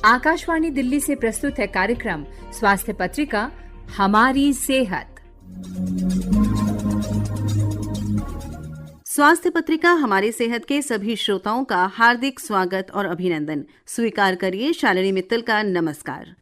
आकाशवाणी दिल्ली से प्रस्तुत है कार्यक्रम स्वास्थ्य पत्रिका हमारी सेहत। स्वास्थ्य पत्रिका हमारी सेहत के सभी श्रोताओं का हार्दिक स्वागत और अभिनंदन। स्वीकार करिए शालिनी मित्तल का नमस्कार।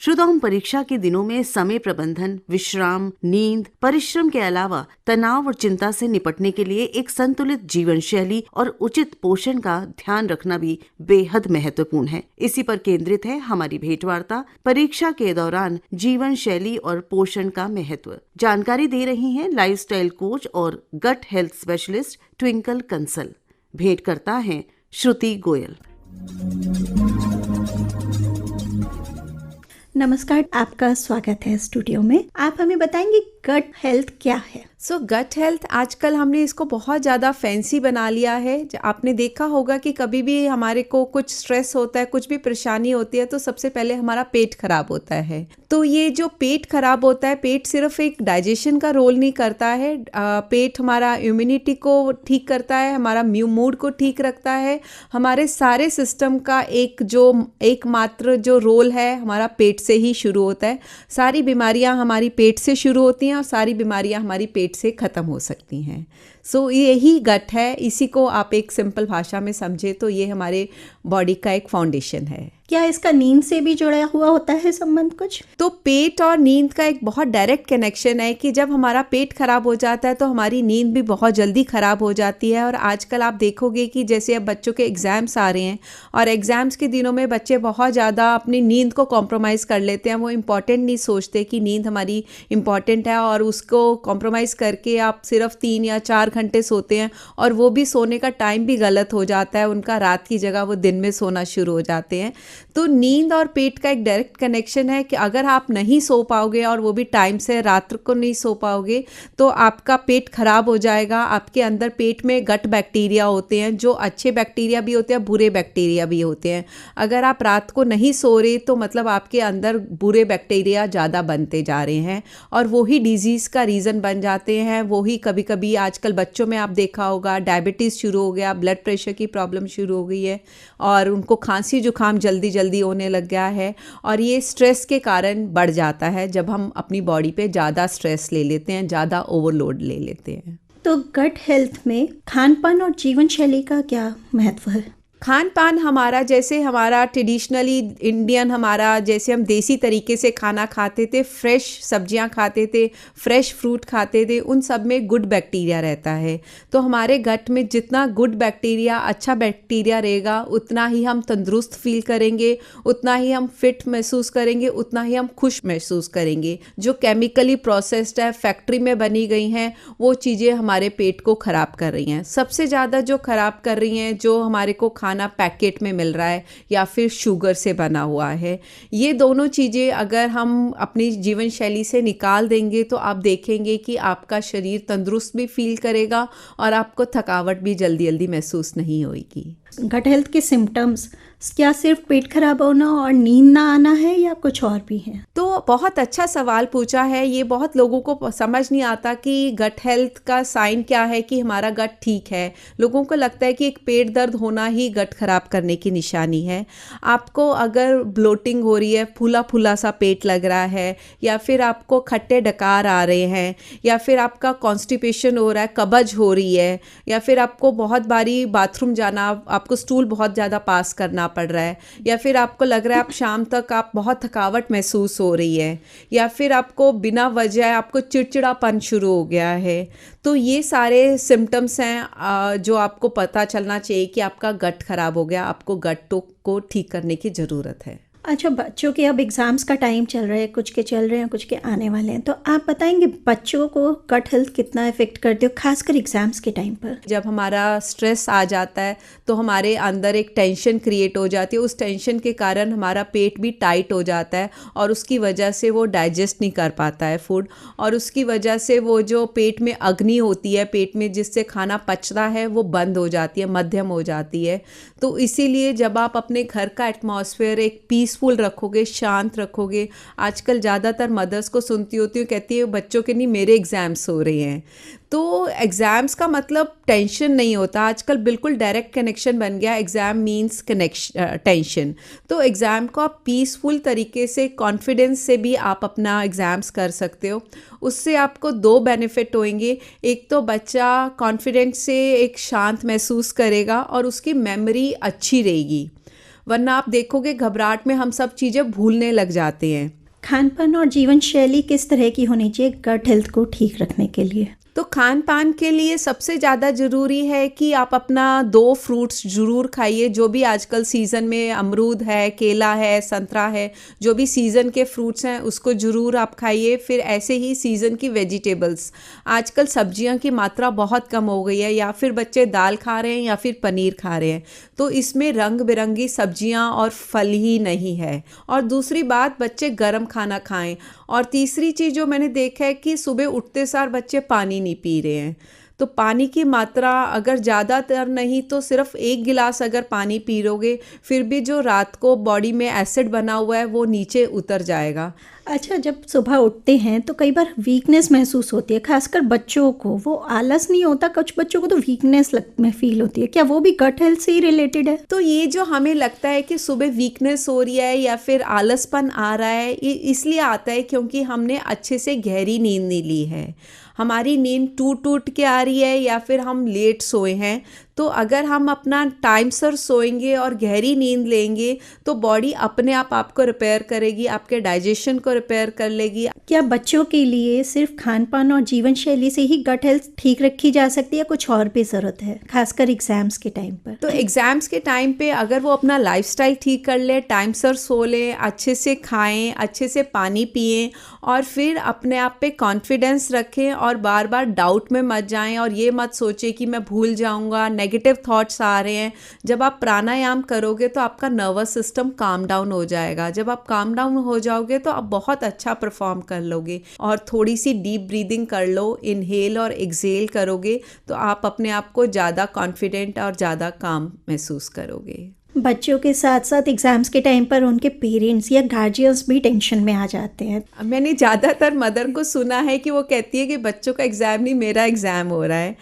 श्रोताओं, परीक्षा के दिनों में समय प्रबंधन, विश्राम, नींद, परिश्रम के अलावा तनाव और चिंता से निपटने के लिए एक संतुलित जीवन शैली और उचित पोषण का ध्यान रखना भी बेहद महत्वपूर्ण है। इसी पर केंद्रित है हमारी भेंटवार्ता, परीक्षा के दौरान जीवन शैली और पोषण का महत्व। जानकारी दे रही हैं लाइफस्टाइल कोच और gut health specialist Twinkle Kansal. भेंट करता है श्रुति गोयल। नमस्कार, आपका स्वागत है स्टूडियो में। आप हमें बताएंगे गट हेल्थ क्या है? गट हेल्थ आजकल हमने इसको बहुत ज़्यादा फैंसी बना लिया है। आपने देखा होगा कि कभी भी हमारे को कुछ स्ट्रेस होता है, कुछ भी परेशानी होती है, तो सबसे पहले हमारा पेट खराब होता है। तो ये जो पेट खराब होता है, पेट सिर्फ एक डाइजेशन का रोल नहीं करता है। पेट हमारा इम्यूनिटी को ठीक करता है, हमारा मूड को ठीक रखता है। हमारे सारे सिस्टम का एकमात्र जो रोल है हमारा पेट से ही शुरू होता है। सारी बीमारियां हमारी पेट से शुरू होती हैं और सारी बीमारियां हमारी पेट से ख़त्म हो सकती हैं। यही गट है। इसी को आप एक सिंपल भाषा में समझे तो ये हमारे बॉडी का एक फाउंडेशन है। क्या इसका नींद से भी जुड़ा हुआ होता है संबंध कुछ? तो पेट और नींद का एक बहुत डायरेक्ट कनेक्शन है कि जब हमारा पेट खराब हो जाता है तो हमारी नींद भी बहुत जल्दी खराब हो जाती है। और आजकल आप देखोगे कि जैसे अब बच्चों के एग्ज़ाम्स आ रहे हैं और एग्ज़ाम्स के दिनों में बच्चे बहुत ज़्यादा अपनी नींद को कॉम्प्रोमाइज़ कर लेते हैं। वो इम्पॉर्टेंट नहीं सोचते कि नींद हमारी इम्पॉर्टेंट है और उसको कॉम्प्रोमाइज़ करके आप सिर्फ 3 या 4 घंटे सोते हैं और वो भी सोने का टाइम भी गलत हो जाता है। उनका रात की जगह वो दिन में सोना शुरू हो जाते हैं। तो नींद और पेट का एक डायरेक्ट कनेक्शन है कि अगर आप नहीं सो पाओगे और वो भी टाइम से रात को नहीं सो पाओगे तो आपका पेट खराब हो जाएगा। आपके अंदर पेट में गट बैक्टीरिया होते हैं, जो अच्छे बैक्टीरिया भी होते हैं, बुरे बैक्टीरिया भी होते हैं। अगर आप रात को नहीं सो रहे तो मतलब आपके अंदर बुरे बैक्टीरिया ज़्यादा बनते जा रहे हैं और वही डिजीज़ का रीज़न बन जाते हैं। वही कभी कभी आजकल बच्चों में आप देखा होगा डायबिटीज़ शुरू हो गया, ब्लड प्रेशर की प्रॉब्लम शुरू हो गई है और उनको खांसी जुकाम जल्दी होने लग गया है। और ये स्ट्रेस के कारण बढ़ जाता है जब हम अपनी बॉडी पे ज़्यादा स्ट्रेस ले लेते हैं, ज़्यादा ओवरलोड ले लेते हैं। तो गट हेल्थ में खान पान और जीवन शैली का क्या महत्व है? खान पान हमारा जैसे हमारा ट्रेडिशनली इंडियन, हमारा जैसे हम देसी तरीके से खाना खाते थे, फ्रेश सब्जियां खाते थे, फ्रेश फ्रूट खाते थे, उन सब में गुड बैक्टीरिया रहता है। तो हमारे गट में जितना गुड बैक्टीरिया, अच्छा बैक्टीरिया रहेगा उतना ही हम तंदुरुस्त फील करेंगे, उतना ही हम फिट महसूस करेंगे, उतना ही हम खुश महसूस करेंगे। जो केमिकली प्रोसेस्ड है, फैक्ट्री में बनी गई हैं, वो चीज़ें हमारे पेट को ख़राब कर रही हैं। सबसे ज़्यादा जो ख़राब कर रही हैं, जो हमारे को खाना पैकेट में मिल रहा है या फिर शुगर से बना हुआ है, ये दोनों चीज़ें अगर हम अपनी जीवन शैली से निकाल देंगे तो आप देखेंगे कि आपका शरीर तंदुरुस्त भी फील करेगा और आपको थकावट भी जल्दी जल्दी महसूस नहीं होगी। गट हेल्थ के सिम्टम्स क्या सिर्फ पेट खराब होना और नींद ना आना है या कुछ और भी है? तो बहुत अच्छा सवाल पूछा है। ये बहुत लोगों को समझ नहीं आता कि गट हेल्थ का साइन क्या है कि हमारा गट ठीक है। लोगों को लगता है कि एक पेट दर्द होना ही गट खराब करने की निशानी है। आपको अगर ब्लोटिंग हो रही है, फूला फूला सा पेट लग रहा है, या फिर आपको खट्टे डकार आ रहे हैं, या फिर आपका कॉन्स्टिपेशन हो रहा है, कब्ज हो रही है, या फिर आपको बहुत बारी बाथरूम जाना, आपको स्टूल बहुत ज़्यादा पास करना पड़ रहा है, या फिर आपको लग रहा है आप शाम तक आप बहुत थकावट महसूस हो रही है, या फिर आपको बिना वजह आपको चिड़चिड़ापन शुरू हो गया है, तो ये सारे सिम्टम्स हैं जो आपको पता चलना चाहिए कि आपका गट खराब हो गया, आपको गट को ठीक करने की ज़रूरत है। अच्छा, बच्चों के अब एग्ज़ाम्स का टाइम चल रहा है, कुछ के चल रहे हैं, कुछ के आने वाले हैं, तो आप बताएंगे बच्चों को गट हेल्थ कितना इफेक्ट करते हो, खासकर एग्ज़ाम्स के टाइम पर? जब हमारा स्ट्रेस आ जाता है तो हमारे अंदर एक टेंशन क्रिएट हो जाती है। उस टेंशन के कारण हमारा पेट भी टाइट हो जाता है और उसकी वजह से वो डाइजेस्ट नहीं कर पाता है फूड, और उसकी वजह से वो जो पेट में अग्नि होती है पेट में जिससे खाना पचता है वो बंद हो जाती है, मध्यम हो जाती है। तो इसीलिए जब आप अपने घर का एटमॉस्फेयर एक पीस पीसफुल रखोगे, शांत रखोगे। आजकल ज़्यादातर मदर्स को सुनती होती हूँ, कहती है बच्चों के नहीं मेरे एग्ज़ाम्स हो रहे हैं। तो एग्ज़ाम्स का मतलब टेंशन नहीं होता, आजकल बिल्कुल डायरेक्ट कनेक्शन बन गया, एग्ज़ाम मीन्स टेंशन। तो एग्ज़ाम को आप पीसफुल तरीके से, कॉन्फिडेंस से भी आप अपना एग्ज़ाम्स कर सकते हो। उससे आपको 2 बेनिफिट होंगे। एक तो बच्चा कॉन्फिडेंस से एक शांत महसूस करेगा और उसकी मेमोरी अच्छी रहेगी, वरना आप देखोगे घबराहट में हम सब चीज़ें भूलने लग जाते हैं। खान पान और जीवन शैली किस तरह की होनी चाहिए गट हेल्थ को ठीक रखने के लिए? तो खान पान के लिए सबसे ज़्यादा ज़रूरी है कि आप अपना 2 फ्रूट्स ज़रूर खाइए, जो भी आजकल सीज़न में अमरूद है, केला है, संतरा है, जो भी सीज़न के फ्रूट्स हैं उसको ज़रूर आप खाइए। फिर ऐसे ही सीज़न की वेजिटेबल्स, आजकल सब्जियां की मात्रा बहुत कम हो गई है, या फिर बच्चे दाल खा रहे हैं या फिर पनीर खा रहे हैं, तो इसमें रंग बिरंगी सब्जियां और फल ही नहीं है। और दूसरी बात, बच्चे गर्म खाना खाएं। और तीसरी चीज़ जो मैंने देखा है कि सुबह उठते सार बच्चे पानी नहीं पी रहे हैं। तो पानी की मात्रा अगर ज़्यादातर नहीं तो सिर्फ 1 गिलास अगर पानी पी लोगे, फिर भी जो रात को बॉडी में एसिड बना हुआ है वो नीचे उतर जाएगा। अच्छा, जब सुबह उठते हैं तो कई बार वीकनेस महसूस होती है, खासकर बच्चों को। वो आलस नहीं होता, कुछ बच्चों को तो वीकनेस में फील होती है, क्या वो भी गट हेल्थ से ही रिलेटेड है? तो ये जो हमें लगता है कि सुबह वीकनेस हो रही है या फिर आलसपन आ रहा है, ये इसलिए आता है क्योंकि हमने अच्छे से गहरी नींद नहीं ली है। हमारी नींद टूट के आ रही है या फिर हम लेट सोए हैं। तो अगर हम अपना टाइम सर सोएंगे और गहरी नींद लेंगे तो बॉडी अपने आप आपको रिपेयर करेगी, आपके डाइजेशन को रिपेयर कर लेगी। क्या बच्चों के लिए सिर्फ खान पान और जीवन शैली से ही गट हेल्थ ठीक रखी जा सकती है, कुछ और भी ज़रूरत है, खासकर एग्जाम्स के टाइम पर? तो एग्ज़ाम्स के टाइम पे अगर वो अपना लाइफस्टाइल ठीक कर ले, टाइम सर सो ले, अच्छे से खाएं, अच्छे से पानी पिएं और फिर अपने आप पे कॉन्फिडेंस रखें और बार बार डाउट में मत जाएं और ये मत सोचें कि मैं भूल जाऊंगा, नेगेटिव थॉट्स आ रहे हैं। जब आप प्राणायाम करोगे तो आपका नर्वस सिस्टम काम डाउन हो जाएगा। जब आप काम डाउन हो जाओगे तो आप बहुत अच्छा परफॉर्म कर लोगे। और थोड़ी सी डीप ब्रीदिंग कर लो, इनहेल और एक्सहेल करोगे तो आप अपने आप को ज़्यादा कॉन्फिडेंट और ज़्यादा काम महसूस करोगे। बच्चों के साथ साथ एग्जाम्स के टाइम पर उनके पेरेंट्स या गार्जियंस भी टेंशन में आ जाते हैं। मैंने ज़्यादातर मदर को सुना है कि वो कहती है कि बच्चों का एग्ज़ाम नहीं, मेरा एग्ज़ाम हो रहा है।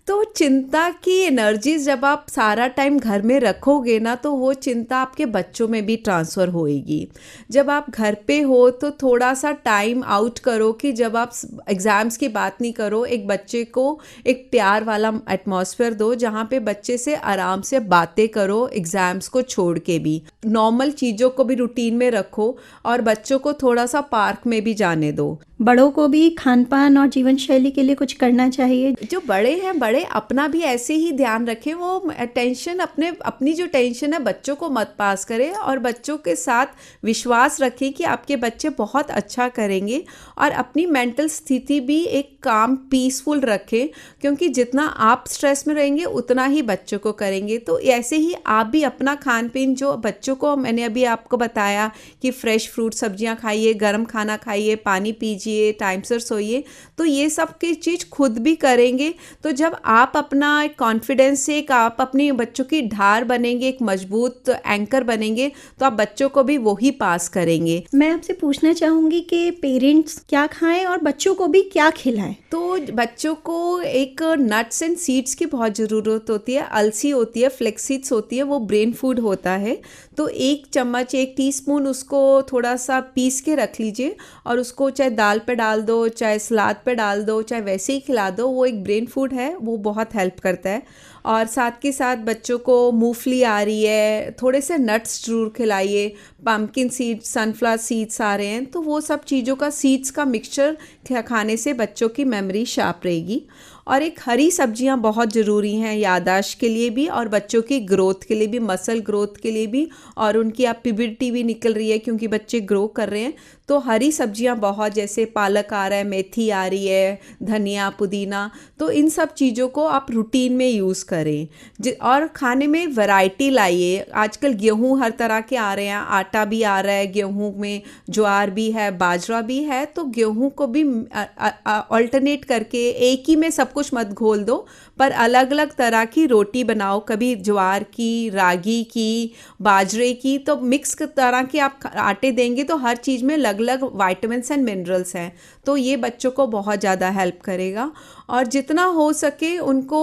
तो चिंता की एनर्जीज जब आप सारा टाइम घर में रखोगे ना तो वो चिंता आपके बच्चों में भी ट्रांसफ़र होएगी। जब आप घर पे हो तो थोड़ा सा टाइम आउट करो कि जब आप एग्ज़ाम्स की बात नहीं करो, एक बच्चे को एक प्यार वाला एटमॉस्फेयर दो जहाँ पे बच्चे से आराम से बातें करो, एग्ज़ाम्स को छोड़ के भी नॉर्मल चीज़ों को भी रूटीन में रखो और बच्चों को थोड़ा सा पार्क में भी जाने दो। बड़ों को भी खान पान और जीवन शैली के लिए कुछ करना चाहिए। जो बड़े हैं, बड़े अपना भी ऐसे ही ध्यान रखें, वो टेंशन अपनी जो टेंशन है बच्चों को मत पास करें और बच्चों के साथ विश्वास रखें कि आपके बच्चे बहुत अच्छा करेंगे और अपनी मेंटल स्थिति भी एक काम पीसफुल रखें, क्योंकि जितना आप स्ट्रेस में रहेंगे उतना ही बच्चों को करेंगे। तो ऐसे ही आप भी अपना खान पीन जो बच्चों को मैंने अभी आपको बताया कि फ्रेश फ्रूट सब्जियां खाइए, गर्म खाना खाइए, पानी पीजिए, टाइम से सोइए, तो ये सब की चीज़ खुद भी करेंगे तो जब आप अपना एक कॉन्फिडेंस से आप अपने बच्चों की ढाल बनेंगे, एक मजबूत एंकर बनेंगे, तो आप बच्चों को भी वही पास करेंगे। मैं आपसे पूछना चाहूँगी कि पेरेंट्स क्या खाएं और बच्चों को भी क्या खिलाएं? तो बच्चों को एक नट्स एंड सीड्स की बहुत ज़रूरत होती है। अलसी होती है, फ्लेक्स सीड्स होती है, वो ब्रेन फूड होता है। तो 1 चम्मच 1 टीस्पून उसको थोड़ा सा पीस के रख लीजिए और उसको चाहे दाल पे डाल दो, चाहे सलाद पे डाल दो, चाहे वैसे ही खिला दो। वो एक ब्रेन फूड है, वो बहुत हेल्प करता है। और साथ के साथ बच्चों को मूंगफली आ रही है, थोड़े से नट्स जरूर खिलाइए, पम्पकिन सीड्स, सनफ्लावर सीड्स आ रहे हैं, तो वो सब चीज़ों का सीड्स का मिक्सचर खाने से बच्चों की मेमोरी शार्प रहेगी। और एक हरी सब्जियां बहुत ज़रूरी हैं याददाश्त के लिए भी और बच्चों की ग्रोथ के लिए भी, मसल ग्रोथ के लिए भी, और उनकी अब प्यूबर्टी भी निकल रही है क्योंकि बच्चे ग्रो कर रहे हैं। तो हरी सब्जियां बहुत, जैसे पालक आ रहा है, मेथी आ रही है, धनिया, पुदीना, तो इन सब चीज़ों को आप रूटीन में यूज़ करें। और खाने में वैरायटी लाइए। आजकल गेहूँ हर तरह के आ रहे हैं, आटा भी आ रहा है, गेहूँ में ज्वार भी है, बाजरा भी है, तो गेहूँ को भी अल्टरनेट करके एक ही में सब कुछ मत घोल दो, पर अलग अलग तरह की रोटी बनाओ, कभी ज्वार की, रागी की, बाजरे की, तो मिक्स तरह के आप आटे देंगे तो हर चीज़ में अलग अलग विटामिन्स एंड मिनरल्स हैं, तो ये बच्चों को बहुत ज़्यादा हेल्प करेगा। और जितना हो सके उनको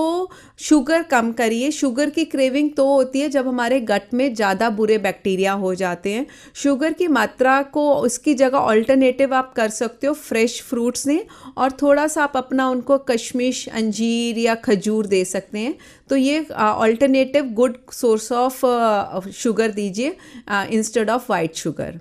शुगर कम करिए। शुगर की क्रेविंग तो होती है जब हमारे गट में ज़्यादा बुरे बैक्टीरिया हो जाते हैं। शुगर की मात्रा को उसकी जगह ऑल्टरनेटिव आप कर सकते हो फ्रेश फ्रूट्स दें, और थोड़ा सा आप अपना उनको कशमिश, अंजीर या खजूर दे सकते हैं। तो ये alternative good source of sugar दीजिए इंस्टेड ऑफ वाइट शुगर।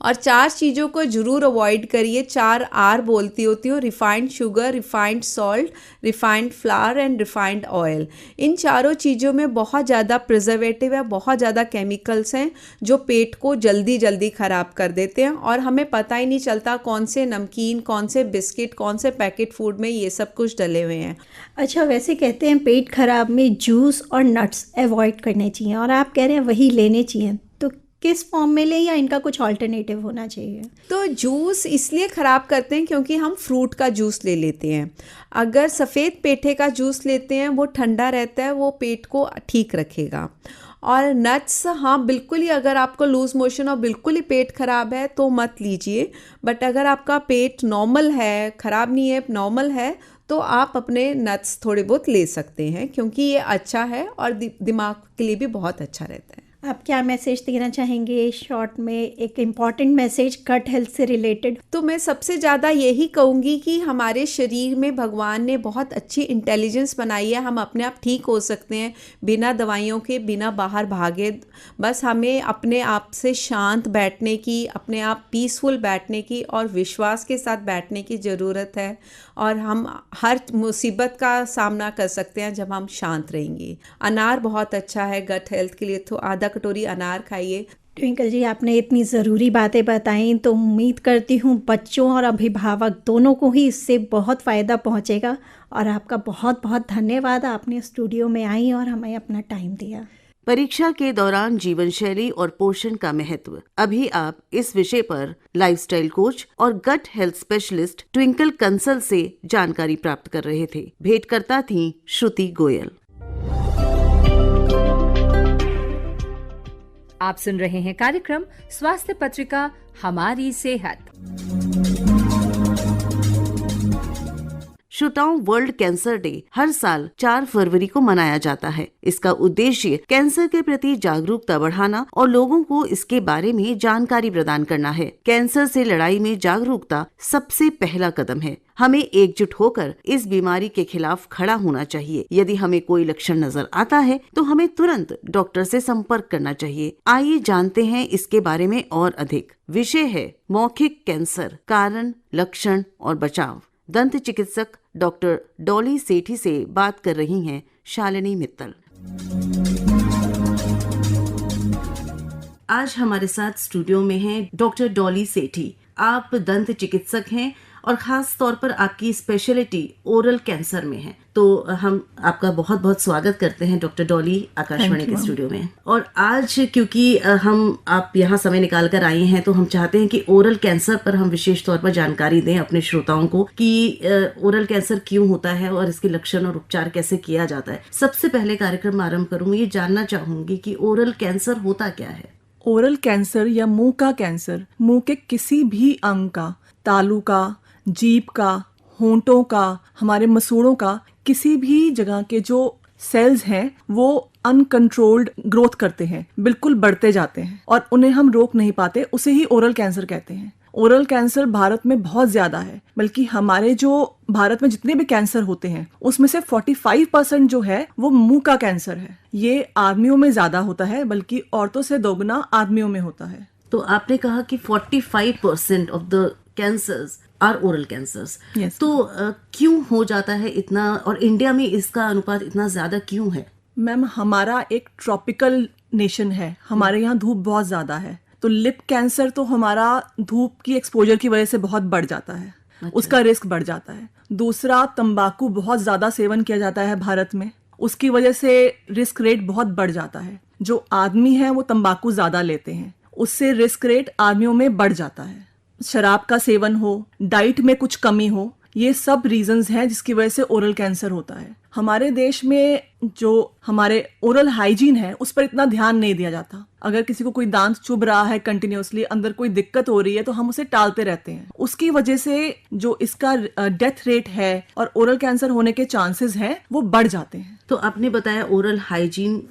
और 4 चीज़ों को ज़रूर अवॉइड करिए। 4 R बोलती होती हूँ, refined sugar, refined salt, refined flour and refined oil. इन चारों चीज़ों में बहुत ज़्यादा प्रिजर्वेटिव है, बहुत ज़्यादा केमिकल्स हैं जो पेट को जल्दी जल्दी ख़राब कर देते हैं, और हमें पता ही नहीं चलता कौन से नमकीन, कौन से बिस्किट, कौन से पैकेट फूड में ये सब कुछ डले हुए हैं। अच्छा, वैसे कहते हैं पेट खराब में जूस और नट्स अवॉइड करने चाहिए, और आप कह रहे हैं वही लेने चाहिए, तो किस फॉर्म में लें या इनका कुछ ऑल्टरनेटिव होना चाहिए? तो जूस इसलिए ख़राब करते हैं क्योंकि हम फ्रूट का जूस ले लेते हैं। अगर सफ़ेद पेठे का जूस लेते हैं वो ठंडा रहता है, वो पेट को ठीक रखेगा। और नट्स, हाँ बिल्कुल ही, अगर आपको लूज़ मोशन और बिल्कुल ही पेट ख़राब है तो मत लीजिए, बट अगर आपका पेट नॉर्मल है, ख़राब नहीं है, नॉर्मल है, तो आप अपने नट्स थोड़े बहुत ले सकते हैं, क्योंकि ये अच्छा है और दिमाग के लिए भी बहुत अच्छा रहता है। आप क्या मैसेज देना चाहेंगे शॉर्ट में, एक इम्पॉर्टेंट मैसेज गट हेल्थ से रिलेटेड? तो मैं सबसे ज़्यादा यही कहूँगी कि हमारे शरीर में भगवान ने बहुत अच्छी इंटेलिजेंस बनाई है। हम अपने आप ठीक हो सकते हैं बिना दवाइयों के, बिना बाहर भागे। बस हमें अपने आप से शांत बैठने की, अपने आप पीसफुल बैठने की और विश्वास के साथ बैठने की ज़रूरत है, और हम हर मुसीबत का सामना कर सकते हैं जब हम शांत रहेंगे। अनार बहुत अच्छा है गट हेल्थ के लिए, तो आधा कटोरी अनार खाइए। ट्विंकल जी, आपने इतनी ज़रूरी बातें बताई, तो उम्मीद करती हूँ बच्चों और अभिभावक दोनों को ही इससे बहुत फ़ायदा पहुँचेगा। और आपका बहुत बहुत धन्यवाद, आपने स्टूडियो में आई और हमें अपना टाइम दिया। परीक्षा के दौरान जीवन शैली और पोषण का महत्व, अभी आप इस विषय पर लाइफस्टाइल कोच और gut health specialist Twinkle Kansal से जानकारी प्राप्त कर रहे थे। भेंटकर्ता थीं श्रुति गोयल। आप सुन रहे हैं कार्यक्रम स्वास्थ्य पत्रिका हमारी सेहत। श्रोताओं, वर्ल्ड कैंसर डे हर साल 4 फरवरी को मनाया जाता है। इसका उद्देश्य कैंसर के प्रति जागरूकता बढ़ाना और लोगों को इसके बारे में जानकारी प्रदान करना है। कैंसर से लड़ाई में जागरूकता सबसे पहला कदम है। हमें एकजुट होकर इस बीमारी के खिलाफ खड़ा होना चाहिए। यदि हमें कोई लक्षण नजर आता है तो हमें तुरंत डॉक्टर से संपर्क करना चाहिए। आइए जानते हैं इसके बारे में और अधिक। विषय है मौखिक कैंसर, कारण, लक्षण और बचाव। दंत चिकित्सक डॉक्टर डॉली सेठी से बात कर रही हैं शालिनी मित्तल। आज हमारे साथ स्टूडियो में हैं डॉक्टर डॉली सेठी। आप दंत चिकित्सक हैं और खास तौर पर आपकी स्पेशलिटी ओरल कैंसर में है, तो हम आपका बहुत बहुत स्वागत करते हैं डॉक्टर डॉली आकाशवाणी के स्टूडियो में। और आज क्योंकि आप यहाँ समय निकाल कर आई हैं, तो हम चाहते हैं कि ओरल कैंसर पर हम विशेष तौर पर जानकारी दें अपने श्रोताओं को कि ओरल कैंसर क्यों होता है और इसके लक्षण और उपचार कैसे किया जाता है। सबसे पहले कार्यक्रम आरंभ करूंगी, ये जानना चाहूंगी कि ओरल कैंसर होता क्या है। ओरल कैंसर या मुंह का कैंसर, मुंह के किसी भी अंग का, तालू का, जीभ का, होंठों का, हमारे मसूड़ों का, किसी भी जगह के जो सेल्स हैं वो अनकंट्रोल्ड ग्रोथ करते हैं, बिल्कुल बढ़ते जाते हैं और उन्हें हम रोक नहीं पाते, उसे ही ओरल कैंसर कहते हैं। ओरल कैंसर भारत में बहुत ज्यादा है, बल्कि हमारे जो भारत में जितने भी कैंसर होते हैं उसमें से 45% जो है वो मुंह का कैंसर है। ये आदमियों में ज्यादा होता है, बल्कि औरतों से दोगुना आदमियों में होता है। तो आपने कहा कि 45% of the cancers are oral cancers. तो क्यों हो जाता है इतना, और इंडिया में इसका अनुपात इतना ज्यादा क्यों है? मैम, हमारा एक ट्रॉपिकल नेशन है, हमारे यहाँ धूप बहुत ज्यादा है, तो लिप कैंसर तो हमारा धूप की एक्सपोजर की वजह से बहुत बढ़ जाता है। अच्छा। उसका रिस्क बढ़ जाता है। दूसरा, तंबाकू बहुत ज्यादा सेवन किया जाता है भारत में, उसकी वजह से रिस्क रेट बहुत बढ़ जाता है। जो आदमी है वो तंबाकू ज्यादा लेते हैं, उससे रिस्क रेट आदमियों में बढ़ जाता है। शराब का सेवन हो, डाइट में कुछ कमी हो, ये सब रीजंस हैं जिसकी वजह से ओरल कैंसर होता है। हमारे देश में जो हमारे ओरल हाइजीन है उस पर इतना ध्यान नहीं दिया जाता। अगर किसी को कोई दांत चुभ रहा है कंटिन्यूअसली, अंदर कोई दिक्कत हो रही है, तो हम उसे टालते रहते हैं। उसकी वजह से जो इसका डेथ रेट है और ओरल कैंसर होने के चांसेस हैं वो बढ़ जाते हैं। तो आपने बताया ओरल हाइजीन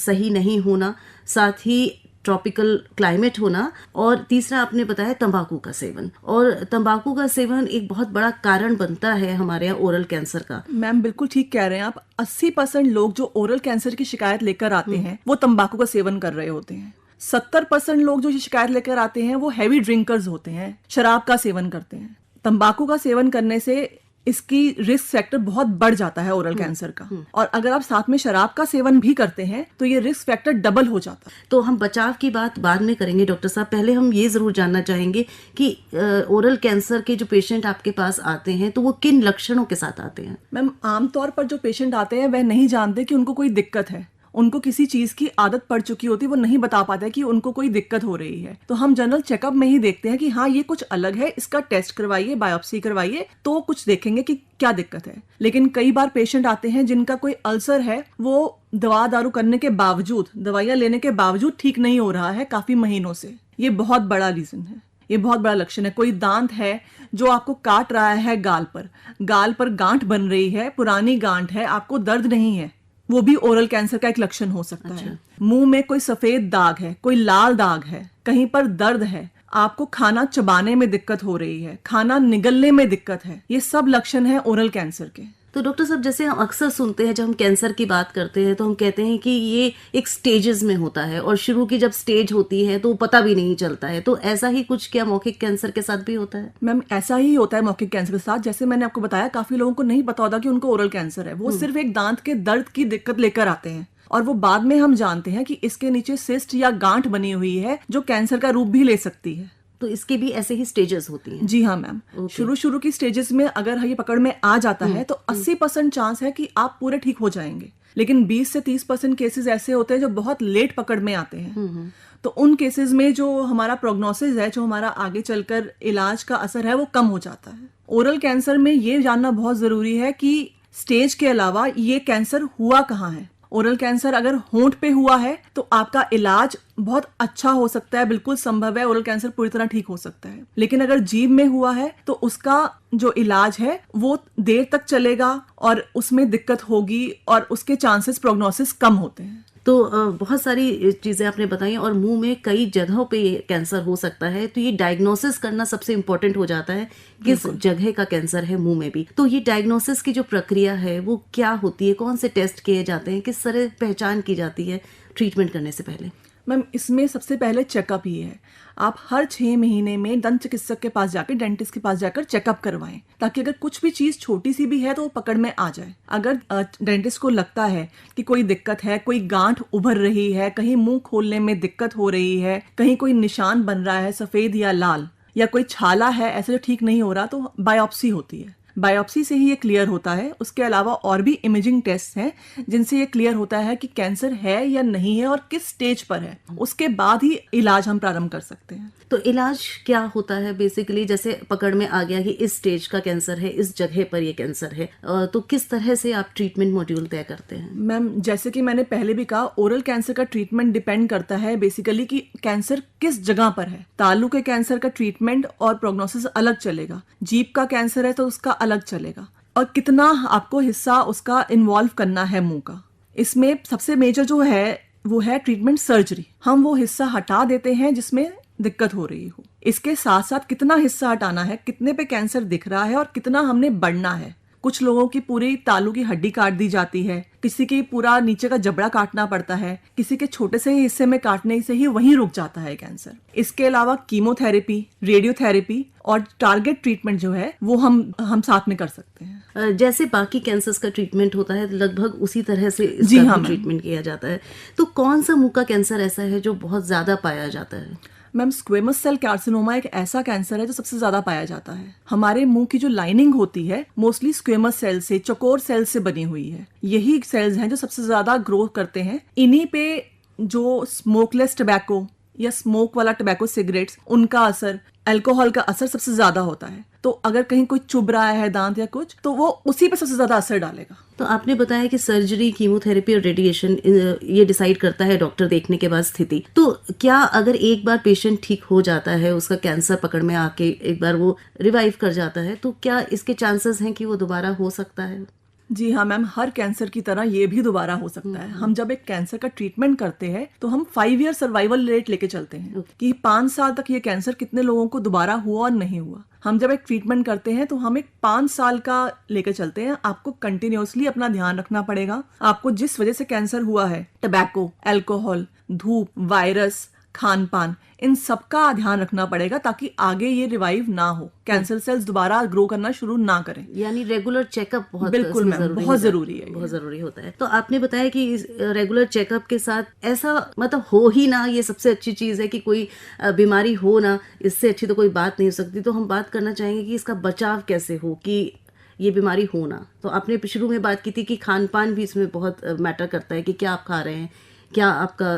सही नहीं होना, साथ ही ट्रॉपिकल क्लाइमेट होना, और तीसरा आपने बताया तंबाकू का सेवन। और तंबाकू का सेवन एक बहुत बड़ा कारण बनता है हमारे यहाँ ओरल कैंसर का। मैम बिल्कुल ठीक कह रहे हैं आप। 80% लोग जो ओरल कैंसर की शिकायत लेकर आते हैं वो तंबाकू का सेवन कर रहे होते हैं। 70% लोग जो शिकायत लेकर आते हैं वो हैवी ड्रिंकर्स होते हैं, शराब का सेवन करते हैं। तंबाकू का सेवन करने से इसकी रिस्क फैक्टर बहुत बढ़ जाता है ओरल कैंसर का, और अगर आप साथ में शराब का सेवन भी करते हैं तो ये रिस्क फैक्टर डबल हो जाता है। तो हम बचाव की बात बाद में करेंगे डॉक्टर साहब, पहले हम ये जरूर जानना चाहेंगे कि ओरल कैंसर के जो पेशेंट आपके पास आते हैं तो वो किन लक्षणों के साथ आते हैं? मैम आमतौर पर जो पेशेंट आते हैं वह नहीं जानते कि उनको कोई दिक्कत है। उनको किसी चीज की आदत पड़ चुकी होती है, वो नहीं बता पाते कि उनको कोई दिक्कत हो रही है। तो हम जनरल चेकअप में ही देखते हैं कि हाँ ये कुछ अलग है, इसका टेस्ट करवाइए, बायोप्सी करवाइए, तो कुछ देखेंगे कि क्या दिक्कत है। लेकिन कई बार पेशेंट आते हैं जिनका कोई अल्सर है, वो दवा दारू करने के बावजूद, दवाइयाँ लेने के बावजूद ठीक नहीं हो रहा है काफी महीनों से। ये बहुत बड़ा रीजन है, ये बहुत बड़ा लक्षण है। कोई दांत है जो आपको काट रहा है गाल पर गांठ बन रही है, पुरानी गांठ है, आपको दर्द नहीं है, वो भी ओरल कैंसर का एक लक्षण हो सकता है। मुंह में कोई सफेद दाग है, कोई लाल दाग है, कहीं पर दर्द है, आपको खाना चबाने में दिक्कत हो रही है, खाना निगलने में दिक्कत है, ये सब लक्षण है ओरल कैंसर के। तो डॉक्टर साहब जैसे हम अक्सर सुनते हैं, जब हम कैंसर की बात करते हैं तो हम कहते हैं कि ये एक स्टेजेस में होता है, और शुरू की जब स्टेज होती है तो पता भी नहीं चलता है। तो ऐसा ही कुछ क्या मौखिक कैंसर के साथ भी होता है? मैम ऐसा ही होता है मौखिक कैंसर के साथ। जैसे मैंने आपको बताया, काफी लोगों को नहीं पता होता कि उनको ओरल कैंसर है। वो सिर्फ एक दांत के दर्द की दिक्कत लेकर आते हैं, और वो बाद में हम जानते हैं कि इसके नीचे सिस्ट या गांठ बनी हुई है जो कैंसर का रूप भी ले सकती है। तो इसके भी ऐसे ही स्टेजेस होती हैं? जी हाँ मैम। शुरू की स्टेजेस में अगर ये पकड़ में आ जाता है तो 80% चांस है कि आप पूरे ठीक हो जाएंगे। लेकिन 20 से 30% केसेस ऐसे होते हैं जो बहुत लेट पकड़ में आते हैं। तो उन केसेस में जो हमारा प्रोग्नोसिस है, जो हमारा आगे चलकर इलाज का असर है, वो कम हो जाता है। ओरल कैंसर में ये जानना बहुत जरूरी है कि स्टेज के अलावा ये कैंसर हुआ कहाँ है। ओरल कैंसर अगर होंठ पे हुआ है तो आपका इलाज बहुत अच्छा हो सकता है, बिल्कुल संभव है, ओरल कैंसर पूरी तरह ठीक हो सकता है। लेकिन अगर जीभ में हुआ है तो उसका जो इलाज है वो देर तक चलेगा और उसमें दिक्कत होगी, और उसके चांसेस प्रोग्नोसिस कम होते हैं। तो बहुत सारी चीजें आपने बताई, और मुंह में कई जगहों पे ये कैंसर हो सकता है। तो ये डायग्नोसिस करना सबसे इम्पोर्टेंट हो जाता है, किस जगह का कैंसर है मुंह में भी। तो ये डायग्नोसिस की जो प्रक्रिया है वो क्या होती है, कौन से टेस्ट किए जाते हैं, किस तरह पहचान की जाती है ट्रीटमेंट करने से पहले? मैम इसमें सबसे पहले चेकअप ही है। आप हर 6 महीने में दंत चिकित्सक के पास जाकर, डेंटिस्ट के पास जाकर चेकअप करवाएं, ताकि अगर कुछ भी चीज छोटी सी भी है तो वो पकड़ में आ जाए। अगर डेंटिस्ट को लगता है कि कोई दिक्कत है, कोई गांठ उभर रही है, कहीं मुंह खोलने में दिक्कत हो रही है, कहीं कोई निशान बन रहा है सफेद या लाल, या कोई छाला है ऐसे जो ठीक नहीं हो रहा, तो बायोप्सी होती है। बायोप्सी से ही ये क्लियर होता है। उसके अलावा और भी इमेजिंग टेस्ट हैं जिनसे ये क्लियर होता है कि कैंसर है या नहीं है और किस स्टेज पर है। उसके बाद ही इलाज हम प्रारंभ कर सकते हैं। तो इलाज क्या होता है बेसिकली? जैसे पकड़ में आ गया कि इस स्टेज का कैंसर है, इस जगह पर ये कैंसर है, तो किस तरह से आप ट्रीटमेंट मॉड्यूल तय करते हैं? मैम जैसे कि मैंने पहले भी कहा, ओरल कैंसर का ट्रीटमेंट डिपेंड करता है बेसिकली कि कैंसर किस जगह पर है। तालू के कैंसर का ट्रीटमेंट और प्रोग्नोसिस अलग चलेगा, जीभ का कैंसर है तो उसका अलग चलेगा, और कितना आपको हिस्सा उसका इन्वॉल्व करना है मुंह का। इसमें सबसे मेजर जो है वो है ट्रीटमेंट सर्जरी। हम वो हिस्सा हटा देते हैं जिसमें दिक्कत हो रही हो। इसके साथ साथ कितना हिस्सा हटाना है, कितने पे कैंसर दिख रहा है और कितना हमने बढ़ना है। कुछ लोगों की पूरी तालू की हड्डी काट दी जाती है, किसी की पूरा नीचे का जबड़ा काटना पड़ता है, किसी के छोटे से हिस्से में काटने से ही वहीं रुक जाता है कैंसर। इसके अलावा कीमोथेरेपी, रेडियोथेरेपी और टारगेट ट्रीटमेंट जो है वो हम साथ में कर सकते हैं। जैसे बाकी कैंसर्स का ट्रीटमेंट होता है लगभग उसी तरह से इसका ट्रीटमेंट किया जाता है। तो कौन सा मुंह का कैंसर ऐसा है जो बहुत ज्यादा पाया जाता है? मैम स्क्वेमस सेल कार्सिनोमा एक ऐसा कैंसर है जो सबसे ज्यादा पाया जाता है। हमारे मुंह की जो लाइनिंग होती है मोस्टली स्क्वेमस सेल से, चौकोर सेल से बनी हुई है। यही सेल्स हैं जो सबसे ज्यादा ग्रो करते हैं। इन्हीं पे जो स्मोकलेस टबैको या स्मोक वाला टबैको सिगरेट्स, उनका असर, अल्कोहल का असर सबसे ज्यादा होता है। तो अगर कहीं कोई चुभ रहा है दांत या कुछ, तो वो उसी पे सबसे ज्यादा असर डालेगा। तो आपने बताया कि सर्जरी, कीमोथेरेपी और रेडिएशन ये डिसाइड करता है डॉक्टर देखने के बाद स्थिति। तो क्या अगर एक बार पेशेंट ठीक हो जाता है, उसका कैंसर पकड़ में आके एक बार वो रिवाइव कर जाता है, तो क्या इसके चांसेस हैं कि वो दोबारा हो सकता है? जी हाँ मैम, हर कैंसर की तरह ये भी दोबारा हो सकता है। हम जब एक कैंसर का ट्रीटमेंट करते हैं तो हम 5 ईयर सर्वाइवल रेट लेके चलते हैं कि 5 साल तक ये कैंसर कितने लोगों को दोबारा हुआ और नहीं हुआ। हम जब एक ट्रीटमेंट करते हैं तो हम एक 5 साल का लेके चलते हैं। आपको कंटिन्यूअसली अपना ध्यान रखना पड़ेगा। आपको जिस वजह से कैंसर हुआ है, टबैको, अल्कोहल, धूप, वायरस, खान पान, इन सब का ध्यान रखना पड़ेगा ताकि आगे ये रिवाइव ना हो, कैंसर सेल्स दोबारा ग्रो करना शुरू ना करें। यानी रेगुलर चेकअप बहुत बिल्कुल मैम, बहुत जरूरी है, बहुत जरूरी होता है। तो आपने बताया कि रेगुलर चेकअप के साथ ऐसा मतलब हो ही ना, ये सबसे अच्छी चीज है कि कोई बीमारी हो ना, इससे अच्छी तो कोई बात नहीं हो सकती। तो हम बात करना चाहेंगे कि इसका बचाव कैसे हो कि ये बीमारी हो ना। तो आपने शुरू में बात की थी कि खान पान भी इसमें बहुत मैटर करता है कि क्या आप खा रहे हैं, क्या आपका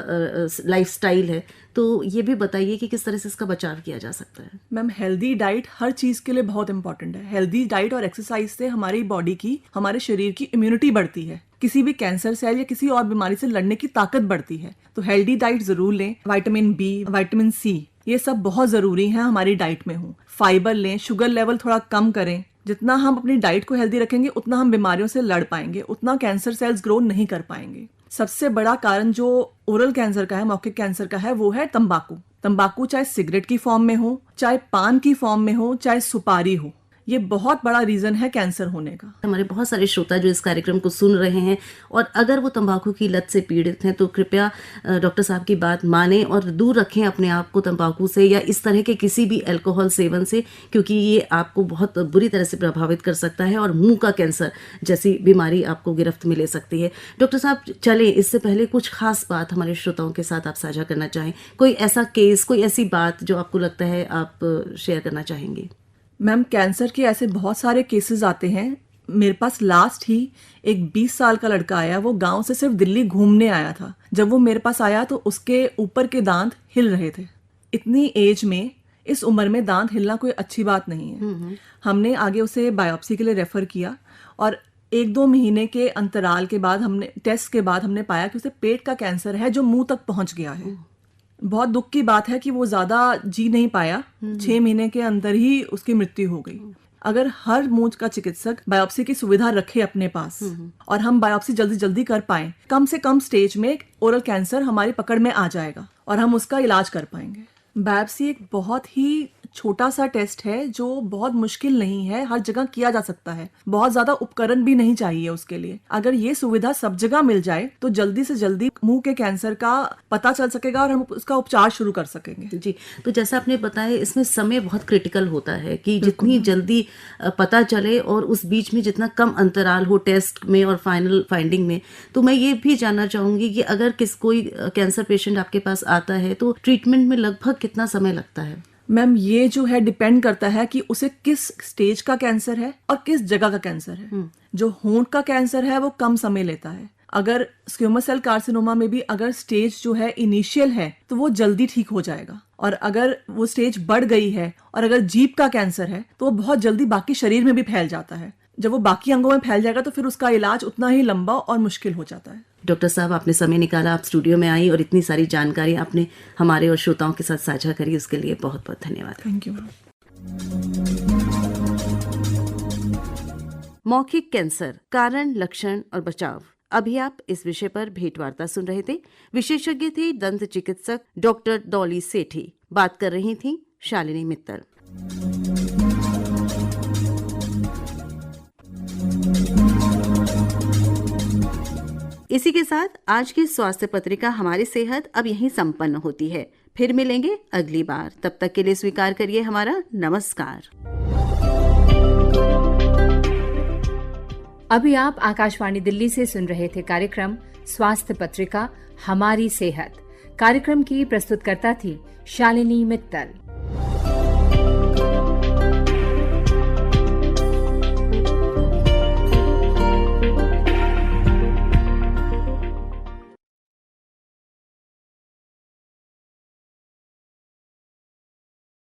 लाइफस्टाइल है। तो ये भी बताइए कि किस तरह से इसका बचाव किया जा सकता है। मैम, हेल्दी डाइट हर चीज के लिए बहुत इंपॉर्टेंट है। हेल्दी डाइट और एक्सरसाइज से हमारी बॉडी की, हमारे शरीर की इम्यूनिटी बढ़ती है, किसी भी कैंसर सेल या किसी और बीमारी से लड़ने की ताकत बढ़ती है। तो हेल्दी डाइट जरूर लें। विटामिन बी, विटामिन सी, ये सब बहुत जरूरी है हमारी डाइट में हो। फाइबर लें, शुगर लेवल थोड़ा कम करें। जितना हम अपनी डाइट को हेल्दी रखेंगे उतना हम बीमारियों से लड़ पाएंगे, उतना कैंसर सेल्स ग्रो नहीं कर पाएंगे। सबसे बड़ा कारण जो ओरल कैंसर का है, मौखिक कैंसर का है, वो है तंबाकू। तंबाकू चाहे सिगरेट की फॉर्म में हो, चाहे पान की फॉर्म में हो, चाहे सुपारी हो, ये बहुत बड़ा रीजन है कैंसर होने का। हमारे बहुत सारे श्रोता जो इस कार्यक्रम को सुन रहे हैं और अगर वो तंबाकू की लत से पीड़ित हैं तो कृपया डॉक्टर साहब की बात मानें और दूर रखें अपने आप को तंबाकू से या इस तरह के किसी भी अल्कोहल सेवन से, क्योंकि ये आपको बहुत बुरी तरह से प्रभावित कर सकता है और मुंह का कैंसर जैसी बीमारी आपको गिरफ्त में ले सकती है। डॉक्टर साहब, चले इससे पहले कुछ खास बात हमारे श्रोताओं के साथ आप साझा करना चाहें, कोई ऐसा केस, कोई ऐसी बात जो आपको लगता है आप शेयर करना चाहेंगे? मैम, कैंसर के ऐसे बहुत सारे केसेस आते हैं। मेरे पास लास्ट ही एक 20 साल का लड़का आया। वो गांव से सिर्फ दिल्ली घूमने आया था। जब वो मेरे पास आया तो उसके ऊपर के दांत हिल रहे थे। इतनी एज में, इस उम्र में दांत हिलना कोई अच्छी बात नहीं है। हमने आगे उसे बायोप्सी के लिए रेफर किया और 1-2 महीने के अंतराल के बाद टेस्ट के बाद हमने पाया कि उसे पेट का कैंसर है जो मुंह तक पहुंच गया है। बहुत दुख की बात है कि वो ज्यादा जी नहीं पाया। 6 महीने के अंदर ही उसकी मृत्यु हो गई। अगर हर मुंह का चिकित्सक बायोप्सी की सुविधा रखे अपने पास और हम बायोप्सी जल्दी जल्दी कर पाएं, कम से कम स्टेज में ओरल कैंसर हमारी पकड़ में आ जाएगा और हम उसका इलाज कर पाएंगे। बायोप्सी एक बहुत ही छोटा सा टेस्ट है जो बहुत मुश्किल नहीं है, हर जगह किया जा सकता है। बहुत ज्यादा उपकरण भी नहीं चाहिए उसके लिए। अगर ये सुविधा सब जगह मिल जाए तो जल्दी से जल्दी मुंह के कैंसर का पता चल सकेगा और हम उसका उपचार शुरू कर सकेंगे। जी, तो जैसा आपने बताया, इसमें समय बहुत क्रिटिकल होता है कि जितनी जल्दी पता चले और उस बीच में जितना कम अंतराल हो टेस्ट में और फाइनल फाइंडिंग में। तो मैं ये भी जानना चाहूंगी कि अगर कोई कैंसर पेशेंट आपके पास आता है तो ट्रीटमेंट में लगभग कितना समय लगता है? मैम, ये जो है डिपेंड करता है कि उसे किस स्टेज का कैंसर है और किस जगह का कैंसर है। जो होंठ का कैंसर है वो कम समय लेता है। अगर स्क्वेमस सेल कार्सिनोमा में भी अगर स्टेज जो है इनिशियल है तो वो जल्दी ठीक हो जाएगा, और अगर वो स्टेज बढ़ गई है और अगर जीभ का कैंसर है तो वो बहुत जल्दी बाकी शरीर में भी फैल जाता है। जब वो बाकी अंगों में फैल जाएगा तो फिर उसका इलाज उतना ही लंबा और मुश्किल हो जाता है। डॉक्टर साहब, आपने समय निकाला, आप स्टूडियो में आई और इतनी सारी जानकारी आपने हमारे और श्रोताओं के साथ साझा करी, उसके लिए बहुत बहुत धन्यवाद। Thank you. मौखिक कैंसर, कारण, लक्षण और बचाव। अभी आप इस विषय पर भेंटवार्ता सुन रहे थे। विशेषज्ञ थे दंत चिकित्सक डॉक्टर डॉली सेठी। बात कर रही थी शालिनी मित्तल। इसी के साथ आज की स्वास्थ्य पत्रिका हमारी सेहत अब यहीं संपन्न होती है। फिर मिलेंगे अगली बार। तब तक के लिए स्वीकार करिए हमारा नमस्कार। अभी आप आकाशवाणी दिल्ली से सुन रहे थे कार्यक्रम स्वास्थ्य पत्रिका हमारी सेहत। कार्यक्रम की प्रस्तुतकर्ता थी शालिनी मित्तल।